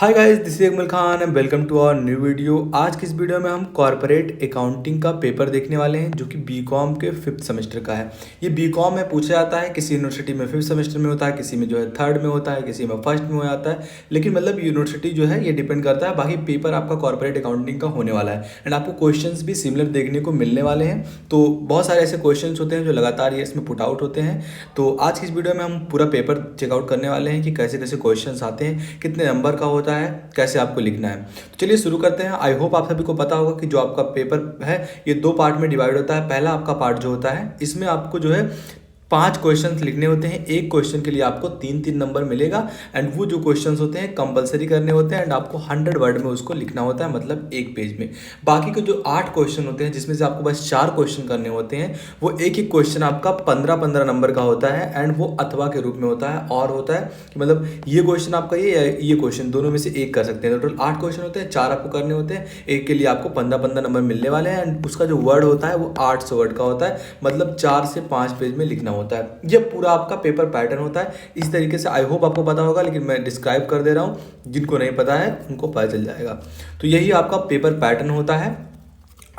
Hi guys, this is Akmal Khan and welcome to our new video. आज की इस video में हम कॉर्पोरेट अकाउंटिंग का पेपर देखने वाले हैं जो कि बीकॉम के 5th सेमेस्टर का है। ये बीकॉम में पूछा जाता है, किसी यूनिवर्सिटी में 5th सेमेस्टर में होता है, किसी में जो है 3rd में होता है, किसी में 1st में हो जाता है। लेकिन मतलब यूनिवर्सिटी जो है ये डिपेंड करता है। बाकी पेपर आपका कॉर्पोरेट अकाउंटिंग का होने वाला है एंड आपको क्वेश्चन भी सिमिलर देखने को मिलने वाले हैं। तो बहुत सारे ऐसे क्वेश्चन होते हैं जो लगातार ये इसमें पुट आउट होते हैं। तो आज की इस वीडियो में हम पूरा पेपर चेकआउट करने वाले हैं कि कैसे कैसे क्वेश्चन आते हैं, कितने नंबर का होता है, कैसे आपको लिखना है। तो चलिए शुरू करते हैं। आई होप आप सभी को पता होगा कि जो आपका पेपर है ये 2 पार्ट में डिवाइड होता है। पहला आपका पार्ट जो होता है इसमें आपको जो है 5 क्वेश्चंस लिखने होते हैं। एक क्वेश्चन के लिए आपको 3-3 नंबर मिलेगा एंड वो जो क्वेश्चंस होते हैं कंपलसरी करने होते हैं एंड आपको 100 वर्ड में उसको लिखना होता है, मतलब एक पेज में। बाकी के जो 8 क्वेश्चन होते हैं जिसमें से आपको बस 4 क्वेश्चन करने होते हैं, वो एक एक क्वेश्चन आपका 15-15 नंबर का होता है एंड वो अथवा के रूप में होता है। और होता है कि मतलब ये क्वेश्चन आपका ये क्वेश्चन दोनों में से एक कर सकते हैं। टोटल 8 क्वेश्चन होते हैं, 4 आपको करने होते हैं, एक के लिए आपको 15-15 नंबर मिलने वाले हैं एंड उसका जो वर्ड होता है वो 800 वर्ड का होता है, मतलब 4 से 5 पेज में लिखना होता है। ये पूरा आपका पेपर पैटर्न होता है इस तरीके से। आई होप आपको पता होगा, लेकिन मैं डिस्क्राइब कर दे रहा हूँ, जिनको नहीं पता है उनको पता चल जाएगा। तो यही आपका पेपर पैटर्न होता है।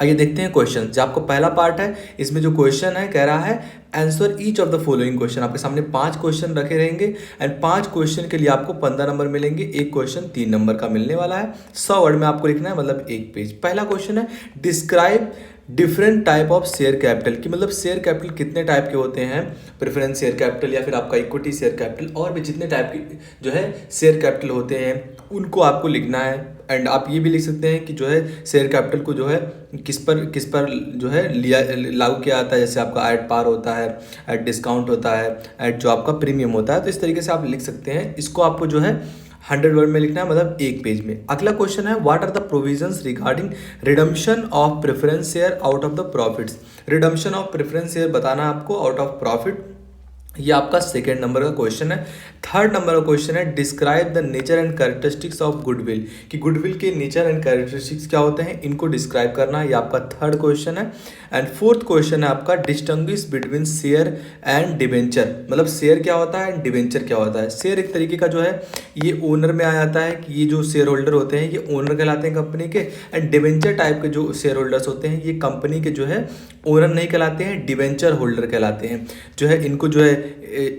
आइए देखते हैं क्वेश्चन। जो आपको पहला पार्ट है इसमें जो क्वेश्चन है कह रहा है answer each of the following question. आपके सामने 5 क्वेश्चन रखे रहेंगे एंड 5 क्वेश्चन के लिए आपको 15 नंबर मिलेंगे। एक क्वेश्चन 3 नंबर का मिलने वाला है। 100 वर्ड में आपको लिखना है, मतलब एक पेज। पहला क्वेश्चन है describe different type of share capital, कि मतलब शेयर कैपिटल कितने टाइप के होते हैं। प्रेफरेंस शेयर कैपिटल या फिर आपका इक्विटी शेयर कैपिटल, और भी जितने टाइप के जो है शेयर कैपिटल होते हैं उनको आपको लिखना है। एंड आप ये भी लिख सकते हैं कि जो है शेयर कैपिटल को जो है किस पर जो है लिया लागू किया जाता है। जैसे आपका एट पार होता है, एट डिस्काउंट होता है, एट जो आपका प्रीमियम होता है। तो इस तरीके से आप लिख सकते हैं। इसको आपको जो है 100 वर्ड में लिखना है, मतलब एक पेज में। अगला क्वेश्चन है what are the provisions regarding redemption of preference share out of the profits. Redemption of preference share बताना है आपको आउट ऑफ प्रॉफिट। ये आपका 2nd नंबर का क्वेश्चन है। 3rd नंबर का क्वेश्चन है describe the nature and characteristics of goodwill, कि गुडविल के नेचर एंड कैरेक्टरिस्टिक्स क्या होते हैं, इनको डिस्क्राइब करना है। ये आपका 3rd क्वेश्चन है। एंड 4th क्वेश्चन है आपका distinguish between share and debenture, मतलब शेयर क्या होता है एंड डिबेंचर क्या होता है। शेयर एक तरीके का जो है ये ओनर में आ जाता है, कि ये जो शेयर होल्डर होते हैं ये ओनर कहलाते हैं कंपनी के। एंड डिबेंचर टाइप के जो शेयर होल्डर्स होते हैं ये कंपनी के जो है ओनर नहीं कहलाते हैं, डिबेंचर होल्डर कहलाते हैं। जो है इनको जो है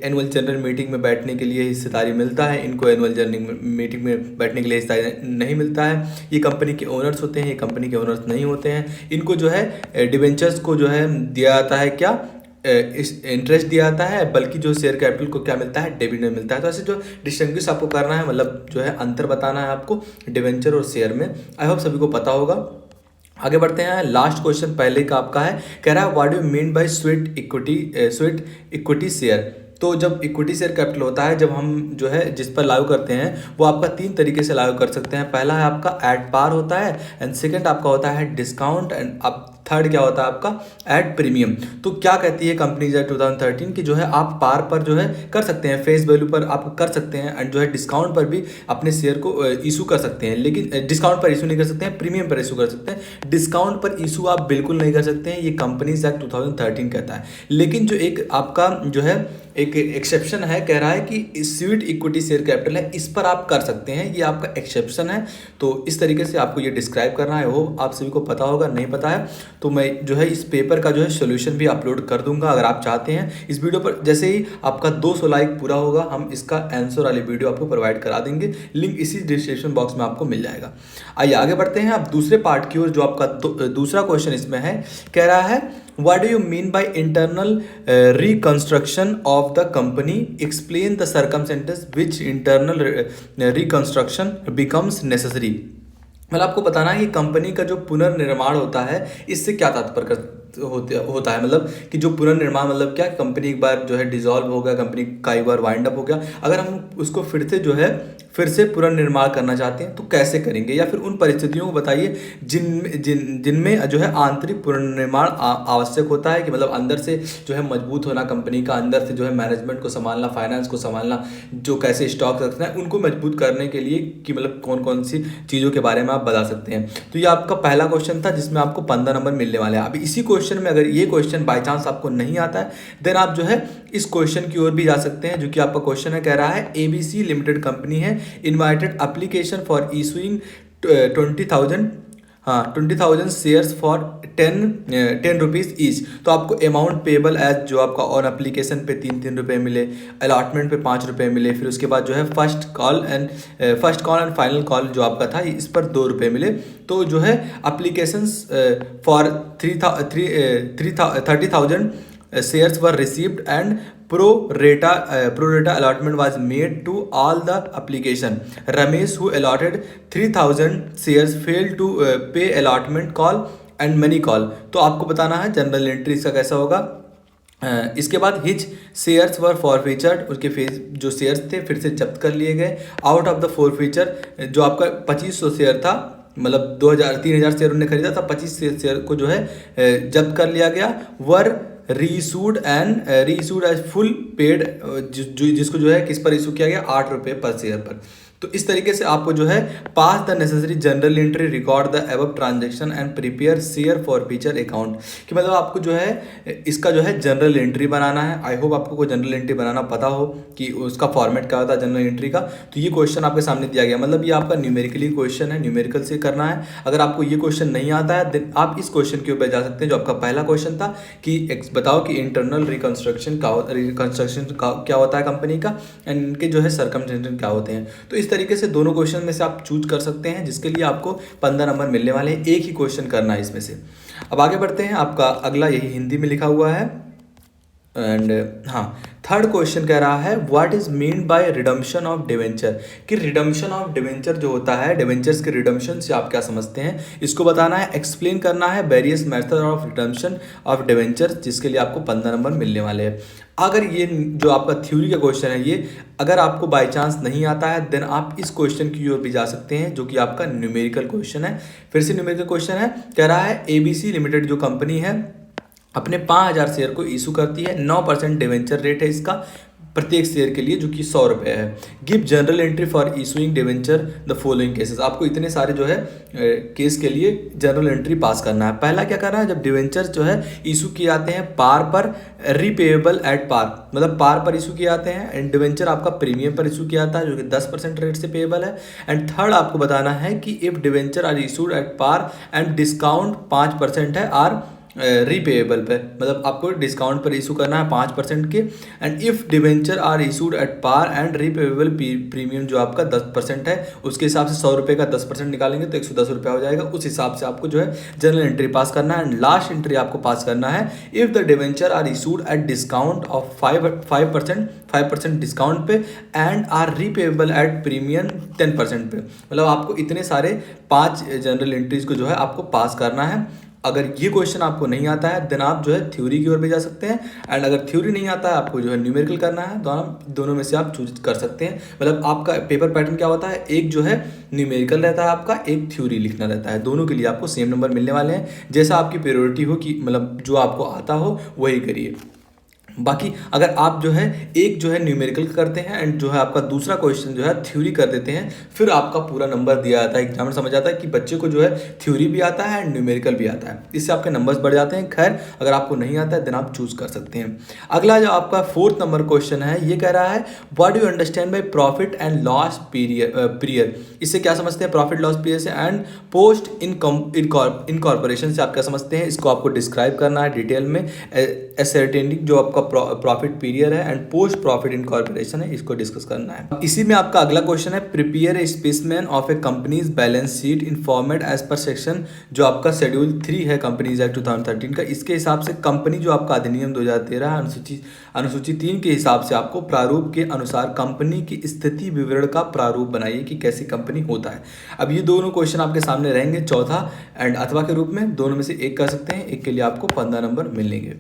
एनुअल जनरल मीटिंग में बैठने के लिए हिस्सेदारी मिलता है, इनको एनुअल जनरल मीटिंग में बैठने के लिए हिस्सेदारी नहीं मिलता है। ये कंपनी के ओनर्स होते हैं, ये कंपनी के ओनर्स नहीं होते हैं। इनको जो है डिबेंचर्स को जो है दिया जाता है क्या, इस इंटरेस्ट दिया जाता है, बल्कि जो शेयर कैपिटल को क्या मिलता है, डिविडेंड मिलता है। तो ऐसे जो डिस्टिंग्विश आपको करना है, मतलब जो है अंतर बताना है आपको डिबेंचर और शेयर में। आई होप सभी को पता होगा। आगे बढ़ते हैं। लास्ट क्वेश्चन पहले का आपका है, कह रहा है what do you mean by sweet equity share. तो जब इक्विटी शेयर कैपिटल होता है, जब हम जो है जिस पर लागू करते हैं वो आपका 3 तरीके से लागू कर सकते हैं। पहला है आपका एट पार होता है एंड 2nd आपका होता है डिस्काउंट एंड अब 3rd क्या होता है आपका एट प्रीमियम। तो क्या कहती है कंपनीज एक्ट 2013 की जो है आप पार पर जो है कर सकते हैं, फेस वैल्यू पर आप कर सकते हैं एंड जो है डिस्काउंट पर भी अपने शेयर को इशू कर सकते हैं। लेकिन डिस्काउंट पर इशू नहीं कर सकते हैं, प्रीमियम पर इशू कर सकते हैं। डिस्काउंट पर इशू आप बिल्कुल नहीं कर सकते हैं, ये कंपनीज एक्ट 2013 कहता है। लेकिन जो एक आपका जो है एक एक्सेप्शन है, कह रहा है कि स्वीट इक्विटी शेयर कैपिटल है, इस पर आप कर सकते हैं, ये आपका एक्सेप्शन है। तो इस तरीके से आपको ये डिस्क्राइब करना है। वो आप सभी को पता होगा, नहीं पता है तो मैं जो है इस पेपर का जो है सोल्यूशन भी अपलोड कर दूंगा। अगर आप चाहते हैं इस वीडियो पर जैसे ही आपका 200 लाइक पूरा होगा हम इसका आंसर वाली वीडियो आपको प्रोवाइड करा देंगे। लिंक इसी डिस्क्रिप्शन बॉक्स में आपको मिल जाएगा। आइए आगे बढ़ते हैं आप दूसरे पार्ट की ओर। जो आपका दूसरा क्वेश्चन इसमें है, कह रहा है what do you mean by internal reconstruction of the company, explain the circumstances which internal reconstruction becomes necessary. मतलब आपको बताना है कि कंपनी का जो पुनर्निर्माण होता है इससे क्या तात्पर्य होता है। मतलब कि जो पुनर्निर्माण मतलब क्या, कंपनी एक बार जो है डिसॉल्व हो गया, कंपनी का एक बार वाइंड अप हो गया, अगर हम उसको फिर से पुनर्निर्माण करना चाहते हैं तो कैसे करेंगे, या फिर उन परिस्थितियों को बताइए जिनमें जो है आंतरिक पुनर्निर्माण आवश्यक होता है। कि मतलब अंदर से जो है मजबूत होना कंपनी का, अंदर से जो है मैनेजमेंट को संभालना, फाइनेंस को संभालना, जो कैसे स्टॉक रखना है उनको मजबूत करने के लिए, कि मतलब कौन कौन सी चीज़ों के बारे में आप बता सकते हैं। तो ये आपका पहला क्वेश्चन था जिसमें आपको 15 नंबर मिलने वाले हैं। अब इसी क्वेश्चन क्वेश्चन में अगर ये क्वेश्चन बाय चांस आपको नहीं आता है देन आप जो है इस क्वेश्चन की ओर भी जा सकते हैं, जो कि आपका क्वेश्चन है, कह रहा है एबीसी लिमिटेड कंपनी है invited application for issuing 20,000 shares for 10 rupees each. तो आपको अमाउंट पेबल एज जो आपका ऑन एप्लीकेशन पे 3 रुपये मिले, अलॉटमेंट पे 5 रुपये मिले, फिर उसके बाद जो है first call and final call जो आपका था इस पर 2 रुपये मिले। तो जो है applications for 30,000 shares were received and pro rata allotment was made to all the application. Ramesh, who allotted 3,000 shares, failed to pay allotment call and many call. तो आपको बताना है जनरल एंट्री इसका कैसा होगा। इसके बाद हिज शेयर्स वर फॉरफीचर्ड, उसके फेस जो शेयर्स थे फिर से जब्त कर लिए गए। आउट ऑफ द फॉरफीचर जो आपका 2500 शेयर था, मतलब 3,000 शेयर उन्होंने खरीदा था, 25 शेयर को जो है जब्त कर लिया गया। वर रीइशूड एज फुल पेड, जिसको जो है किस पर इशू किया गया, 8 रुपये पर शेयर पर। तो इस तरीके से आपको जो है pass the necessary journal entry, record the above transaction and prepare share forfeiture account, कि मतलब आपको जो है इसका जो है जनरल एंट्री बनाना है। आई होप आपको कोई जनरल एंट्री बनाना पता हो कि उसका फॉर्मेट क्या होता है जनरल एंट्री का। तो ये क्वेश्चन आपके सामने दिया गया, मतलब ये आपका न्यूमेरिकली क्वेश्चन है, न्यूमेरिकल से करना है। अगर आपको ये क्वेश्चन नहीं आता है देन आप इस क्वेश्चन के ऊपर जा सकते हैं जो आपका पहला क्वेश्चन था कि बताओ कि इंटरनल रिकंस्ट्रक्शन क्या होता है कंपनी का, एंड इनके जो है सर्कमस्टेंसेस क्या होते हैं। तो इस तरीके से दोनों क्वेश्चन में से आप चूज कर सकते हैं, जिसके लिए आपको 15 नंबर मिलने वाले हैं। एक ही क्वेश्चन करना है इसमें से। अब आगे बढ़ते हैं, आपका अगला यही हिंदी में लिखा हुआ है। एंड हाँ, थर्ड क्वेश्चन कह रहा है what is mean by redemption of debenture, कि रिडम्पशन ऑफ डिवेंचर जो होता है, डिवेंचर्स के रिडम्पशन से आप क्या समझते हैं, इसको बताना है, एक्सप्लेन करना है various method of redemption of debenture, जिसके लिए आपको 15 नंबर मिलने वाले हैं। अगर ये जो आपका थ्योरी का क्वेश्चन है ये अगर आपको बाय चांस नहीं आता है देन आप इस क्वेश्चन की ओर भी जा सकते हैं, जो कि आपका न्यूमेरिकल क्वेश्चन है। फिर से न्यूमेरिकल क्वेश्चन है, कह रहा है एबीसी लिमिटेड जो कंपनी है अपने 5,000 शेयर को इशू करती है, 9% डिवेंचर रेट है इसका प्रत्येक शेयर के लिए, जो कि 100 रुपये है। Give general entry for issuing debenture the following cases, आपको इतने सारे जो है केस के लिए जनरल एंट्री पास करना है। पहला क्या करना है, जब डिवेंचर्स जो है इशू किए जाते हैं पार पर, रीपेएबल एट पार, मतलब पार पर इशू किए जाते हैं, एंड डिवेंचर आपका प्रीमियम पर इशू किया जाता है जो कि 10% रेट से पेएबल है। एंड थर्ड आपको बताना है कि if debenture are issued at par and discount 5% है, आर रीपेएबल पे, मतलब आपको डिस्काउंट पर इशू करना है 5% के। And if debenture are issued at par and repayable premium जो आपका 10% है, उसके हिसाब से 100 रुपये का 10% निकालेंगे तो 110 रुपया हो जाएगा। उस हिसाब से आपको जो है जनरल एंट्री पास करना है। एंड लास्ट एंट्री आपको पास करना है, if the debenture are issued at discount of 5% discount पे and are repayable at premium 10% पे, मतलब आपको इतने सारे 5 जनरल एंट्रीज को जो है आपको पास करना है। अगर ये क्वेश्चन आपको नहीं आता है देन आप जो है थ्योरी की ओर भी जा सकते हैं, एंड अगर थ्योरी नहीं आता है आपको जो है न्यूमेरिकल करना है, दोनों में से आप चूज कर सकते हैं। मतलब आपका पेपर पैटर्न क्या होता है, एक जो है न्यूमेरिकल रहता है आपका, एक थ्योरी लिखना रहता है। दोनों के लिए आपको सेम नंबर मिलने वाले हैं, जैसा आपकी प्रायोरिटी हो कि मतलब जो आपको आता हो वही करिए। बाकी अगर आप जो है एक जो है न्यूमेरिकल करते हैं एंड जो है आपका दूसरा क्वेश्चन जो है थ्योरी कर देते हैं, फिर आपका पूरा नंबर दिया जाता है। एग्जामिनर समझ आता है कि बच्चे को जो है थ्योरी भी आता है एंड न्यूमेरिकल भी आता है, इससे आपके नंबर्स बढ़ जाते हैं। खैर अगर आपको नहीं आता है देन आप चूज कर सकते हैं। अगला जो आपका 4th नंबर क्वेश्चन है, ये कह रहा है what do you understand by profit and loss period, इससे क्या समझते हैं प्रॉफिट लॉस पीरियड से, एंड पोस्ट इनकॉर्पोरेशन से आप क्या समझते हैं, इसको आपको डिस्क्राइब करना है डिटेल में। एसेरटेनिंग जो आपका प्रॉफिट पीरियड है एंड पोस्ट प्रॉफिट इनकॉर्पोरेशन है, इसको डिस्कस करना है। इसी में आपका अगला क्वेश्चन है prepare a specimen of a company's balance sheet in format as per section, जो आपका शेड्यूल 3 है कंपनीज एक्ट 2013 का। इसके हिसाब से कंपनी जो आपका अधिनियम 2013 अनुसूची 3 के हिसाब से आपको प्रारूप के अनुसार कंपनी की स्थिति विवरण का प्रारूप बनाइए कि कैसी कंपनी होता है। अब ये दोनों क्वेश्चन आपके सामने रहेंगे, चौथा एंड अथवा के रूप में, दोनों में से एक कर सकते हैं, एक के लिए आपको 15 नंबर मिलेंगे।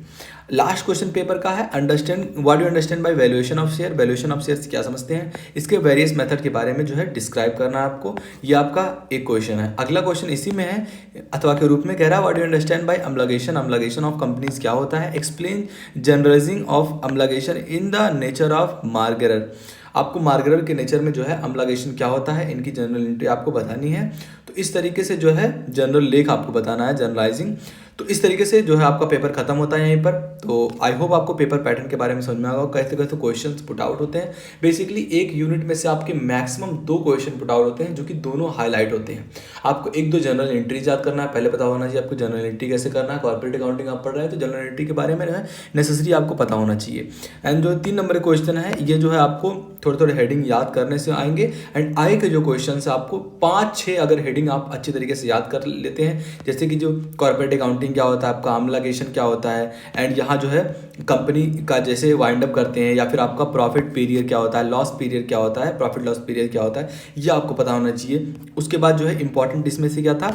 लास्ट क्वेश्चन पेपर का है understand what do understand bye valuation of share, valuation of share क्या समझते हैं, इसके वेरियस मेथड के बारे में जो है डिस्क्राइब करना है आपको। ये आपका एक क्वेश्चन है। अगला क्वेश्चन इसी में है अथवा के रूप में, कह रहा है what do understand by amalgamation, amalgamation of companies क्या होता है, explain generalizing of amalgamation in the nature of merger, आपको मार्गरर के नेचर में जो है अम्लगेशन क्या होता है, इनकी जनरल एंट्री आपको बतानी है। तो इस तरीके से जो है जनरल लेख आपको बताना है, जनरलाइजिंग। तो इस तरीके से जो है आपका पेपर खत्म होता है यहीं पर। तो आई होप आपको पेपर पैटर्न के बारे में समझ में आएगा। कैसे कैसे क्वेश्चंस पुट आउट होते हैं। बेसिकली एक यूनिट में से आपके मैक्सिमम 2 क्वेश्चन पुट आउट होते हैं जो कि दोनों हाईलाइट होते हैं। आपको 1-2 जनरल एंट्रीज याद करना है, पहले पता होना चाहिए आपको जनरल एंट्री कैसे करना है। कॉर्पोरेट अकाउंटिंग आप पढ़ रहे हैं तो जनरल एंट्री के बारे में नेसेसरी आपको पता होना चाहिए। एंड जो 3 नंबर क्वेश्चन है ये जो है आपको थोड़े थोड़े हेडिंग याद करने से आएंगे। एंड आए के जो क्वेश्चन है आपको 5-6 अगर हेडिंग आप अच्छी तरीके से याद कर लेते हैं, जैसे कि जो कॉर्पोरेट अकाउंटिंग क्या होता है, आपका अम्लागेशन क्या होता है, एंड यहाँ जो है कंपनी का जैसे वाइंड अप करते हैं, या फिर आपका प्रॉफिट पीरियड क्या होता है, लॉस पीरियड क्या होता है, प्रॉफिट लॉस पीरियड क्या होता है, ये आपको पता होना चाहिए। उसके बाद जो है इंपॉर्टेंट इसमें से क्या था,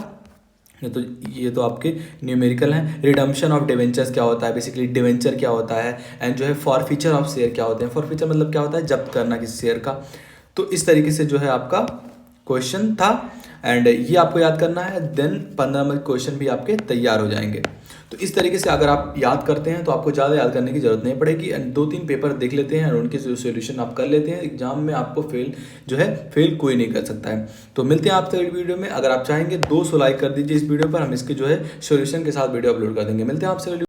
ये तो आपके न्यूमेरिकल हैं। रिडम्पशन ऑफ डिवेंचर्स क्या होता है, बेसिकली डिवेंचर क्या होता है, एंड जो है फॉरफीचर ऑफ शेयर क्या होते हैं। फॉरफीचर मतलब क्या होता है, जब्त करना किसी शेयर का। तो इस तरीके से जो है आपका क्वेश्चन था एंड ये आपको याद करना है। देन 15 नंबर क्वेश्चन भी आपके तैयार हो जाएंगे। तो इस तरीके से अगर आप याद करते हैं तो आपको ज़्यादा याद करने की जरूरत नहीं पड़ेगी। एंड 2-3 पेपर देख लेते हैं और उनके जो सोल्यूशन आप कर लेते हैं, एग्जाम में आपको फेल कोई नहीं कर सकता है। तो मिलते हैं आपसे अगली वीडियो में। अगर आप चाहेंगे 200 लाइक कर दीजिए इस वीडियो पर, हम इसके जो है सोल्यूशन के साथ वीडियो अपलोड कर देंगे। मिलते हैं आपसे।